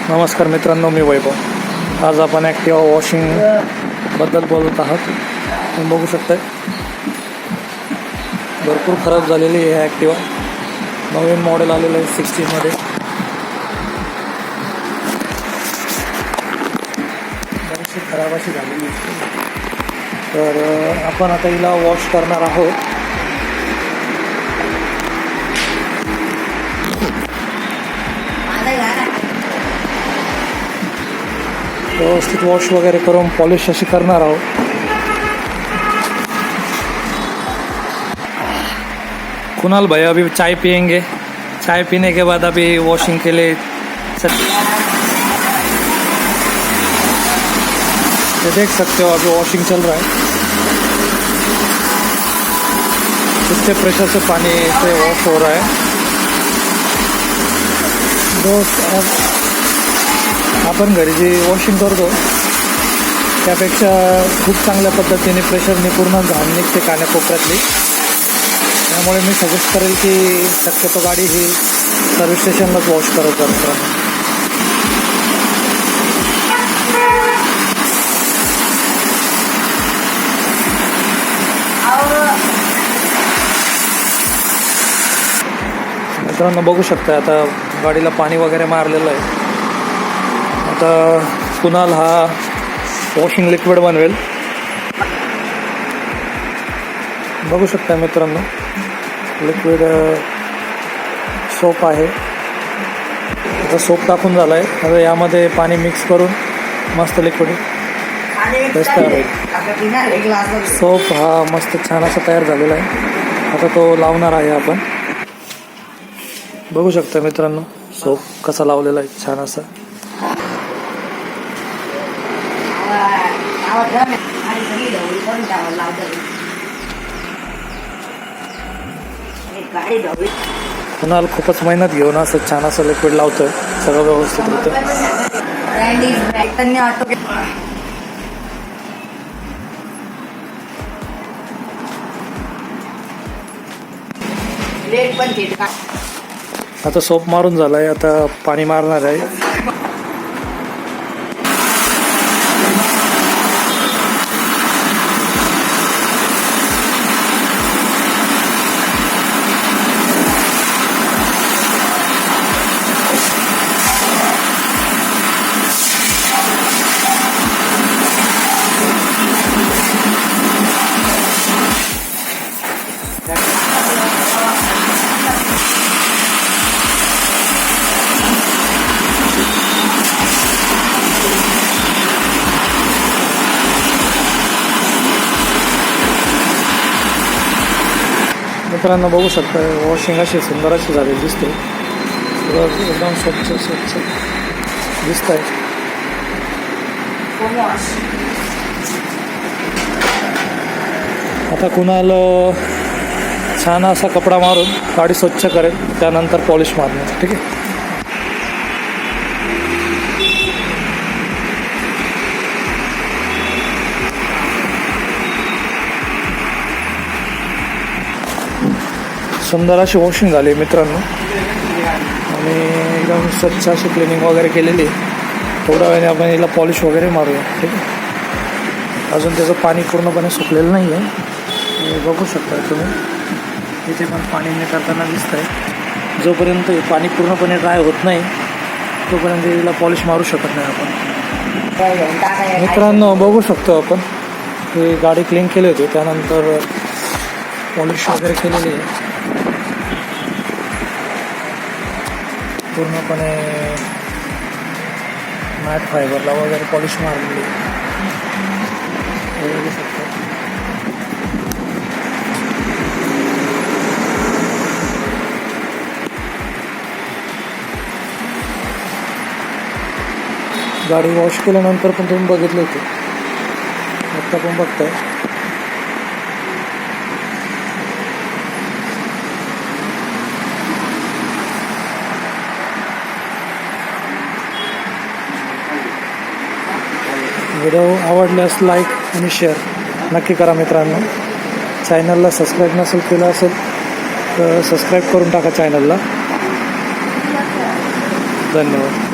नमस्कार मित्रांनो, मी वैभव। आज आपण ॲक्टिवा वॉशिंगबद्दल बोलत आहोत। तुम्ही बघू शकता भरपूर खराब झालेली आहे ॲक्टिवा। नवीन मॉडेल आलेलं आहे 16मध्ये। बरीचशी खराब अशी झालेली आहे। तर आपण आता हिला वॉश करणार आहोत। व्यवस्थित वॉश वगैरह करून पॉलिश अशी करणार आहोत। कुणाल भाई अभी चाय पियेंगे। चाय पीने के बाद अभी वॉशिंग के लिए ये देख सकते हो अभी वॉशिंग चल रहा है। कितने प्रेशर से पानी से वॉश हो रहा है। दोस्त आपण घरी जी वॉशिंग करतो त्यापेक्षा खूप चांगल्या पद्धतीने प्रेशरने पूर्ण घाण निघते कानाकोपऱ्यातली। त्यामुळे मी सजेस्ट करेल की शक्यतो गाडी ही सर्व्हिस स्टेशनलाच वॉश करत जा। मित्रांनो बघू शकता आता गाडीला पाणी वगैरे मारलेलं आहे। आता कुणाल हा वॉशिंग लिक्विड बनवेल। बघू शकता मित्रांनो लिक्विड सोप आहे। आता सोप टाकून झाला आहे। आता यामध्ये पाणी मिक्स करून मस्त लिक्विड तयार होईल। सोप हा मस्त छान असा तयार झालेला आहे। आता तो लावणार आहे आपण। बघू शकता मित्रांनो सोप कसा लावलेला आहे छान असा। कुणाल खूपच मेहनत घेऊन असं छान असं लिक्विड लावतोय। सगळं व्यवस्थित होतं। आता सोप मारून झालाय। आता पाणी मारणार आहे। मित्रांनो बघू शकता वॉशिंग अशी सुंदर अशी झालेली दिसते। एकदम स्वच्छ दिसत आहे। आता कुणाल छान असा कपडा मारून गाडी स्वच्छ करेल, त्यानंतर पॉलिश मारणार। ठीक आहे। सुंदर अशी वॉशिंग झाली मित्रांनो आणि एकदम स्वच्छ अशी क्लिनिंग वगैरे केलेली आहे। थोड्या वेळाने आपण याला पॉलिश वगैरे मारूया। ठीक आहे। अजून त्याचं पाणी पूर्णपणे सुकलेलं नाही आहे। बघू शकता तुम्ही इथे पण पाणी निघताना दिसत आहे। जोपर्यंत हे पाणी पूर्णपणे ड्राय होत नाही तोपर्यंत याला पॉलिश मारू शकत नाही आपण। मित्रांनो बघू शकतो आपण ही गाडी क्लीन केली होती, त्यानंतर पॉलिश वगैरे केलेली आहे। पूर्णपणे मॅट फायबरला वगैरे पॉलिश मारलेली बघू शकतो। गाडी वॉश केल्यानंतर पण तुम्ही बघितलं होते, आत्ता पण बघताय। व्हिडिओ आवडल्यास लाईक आणि शेअर नक्की करा मित्रांनो। चॅनलला सबस्क्राईब नसेल केलं असेल तर सबस्क्राईब करून टाका चॅनलला। धन्यवाद।